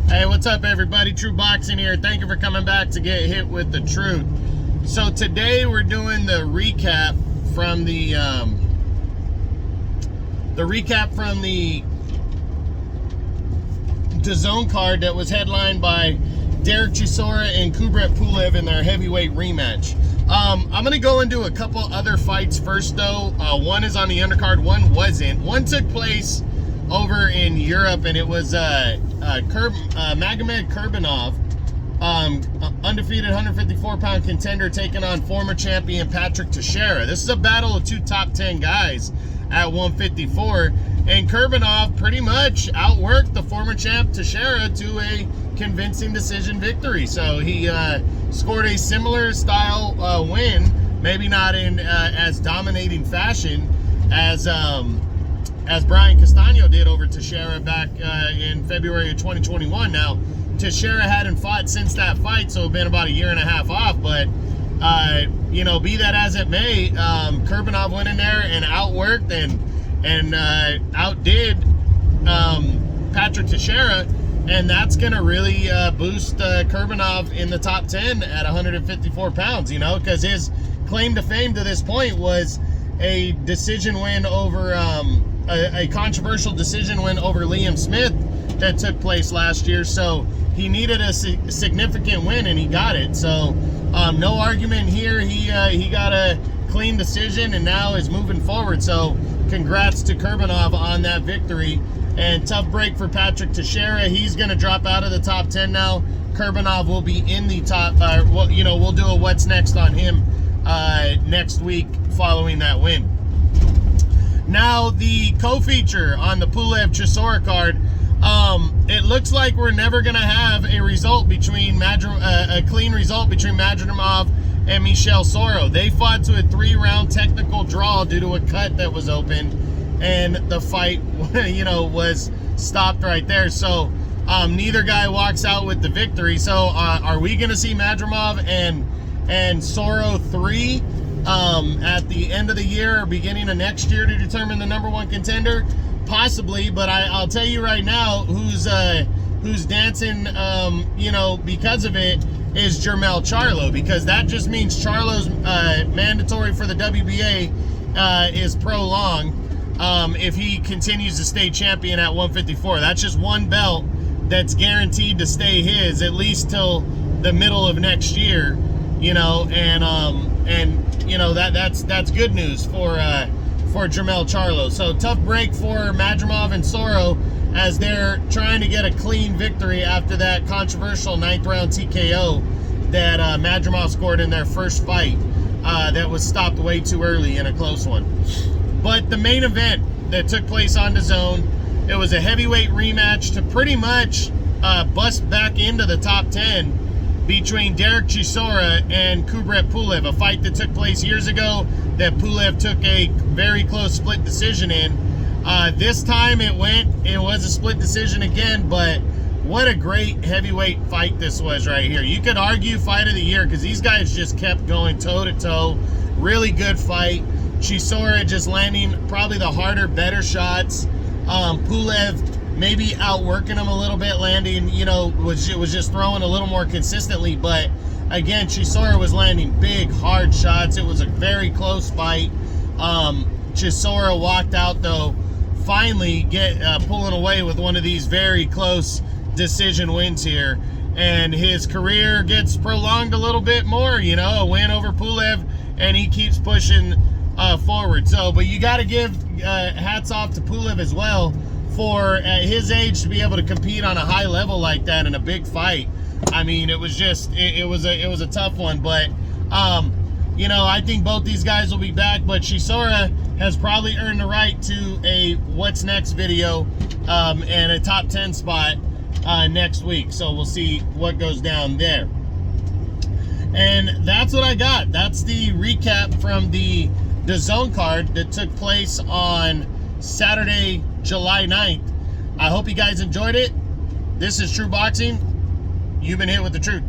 Hey, what's up everybody? True Boxing here. Thank you for coming back to get hit with the truth. So today we're doing the recap from the DAZN card that was headlined by Derek Chisora and Pulev in their heavyweight rematch. I'm gonna go into a couple other fights first though. One is on the undercard, one wasn't. One took place over in Europe, and it was Magomed Kurbanov, undefeated 154-pound contender, taking on former champion Patrick Teixeira. This is a battle of two top 10 guys at 154, and Kurbanov pretty much outworked the former champ Teixeira to a convincing decision victory. So he scored a similar style win, maybe not in as dominating fashion as Brian Castano did over Teixeira back in February of 2021. Now, Teixeira hadn't fought since that fight, so it's been about a year and a half off. But, you know, be that as it may, Kurbanov went in there and outworked and outdid Patrick Teixeira, and that's going to really boost Kurbanov in the top 10 at 154 pounds, you know, because his claim to fame to this point was a decision win over a controversial decision win over Liam Smith that took place last year. So he needed a significant win, and he got it. So no argument here. He got a clean decision and now is moving forward. So congrats to Kurbanov on that victory. And tough break for Patrick Teixeira. He's going to drop out of the top 10 now. Kurbanov will be in the top. Well, you know, we'll do a what's next on him next week following that win. Now, the co-feature on the Pulev Chisora card, it looks like we're never going to have a result between a clean result between Madrimov and Michel Soro. They fought to a 3-round technical draw due to a cut that was open, and the fight, you know, was stopped right there. So neither guy walks out with the victory. So are we going to see Madrimov and Soro 3 at the end of the year or beginning of next year to determine the #1 contender? Possibly, but I'll tell you right now who's dancing, you know, because of it is Jermell Charlo, because that just means Charlo's mandatory for the WBA is prolonged if he continues to stay champion at 154. That's just one belt that's guaranteed to stay his at least till the middle of next year, you know, and you know, that's good news for Jermell Charlo. So tough break for Madrimov and Soro as they're trying to get a clean victory after that controversial 9th round TKO that Madrimov scored in their first fight that was stopped way too early in a close one. But the main event that took place on DAZN, it was a heavyweight rematch to pretty much bust back into the top 10 between Derek Chisora and Pulev, a fight that took place years ago that Pulev took a very close split decision in. This time it was a split decision again, but what a great heavyweight fight this was right here. You could argue fight of the year because these guys just kept going toe-to-toe. Really good fight. Chisora just landing probably the harder, better shots. Pulev maybe outworking him a little bit, landing, you know, was just throwing a little more consistently. But again, Chisora was landing big, hard shots. It was a very close fight. Chisora walked out though, finally pulling away with one of these very close decision wins here, and his career gets prolonged a little bit more. You know, a win over Pulev, and he keeps pushing forward. So, but you got to give hats off to Pulev as well for at his age to be able to compete on a high level like that in a big fight. I mean, it was just it was a tough one, but you know, I think both these guys will be back, but Chisora has probably earned the right to a what's next video and a top 10 spot next week. So we'll see what goes down there. And that's what I got. That's the recap from the DAZN card that took place on Saturday, July 9th. I hope you guys enjoyed it. This is True Boxing. You've been hit with the truth.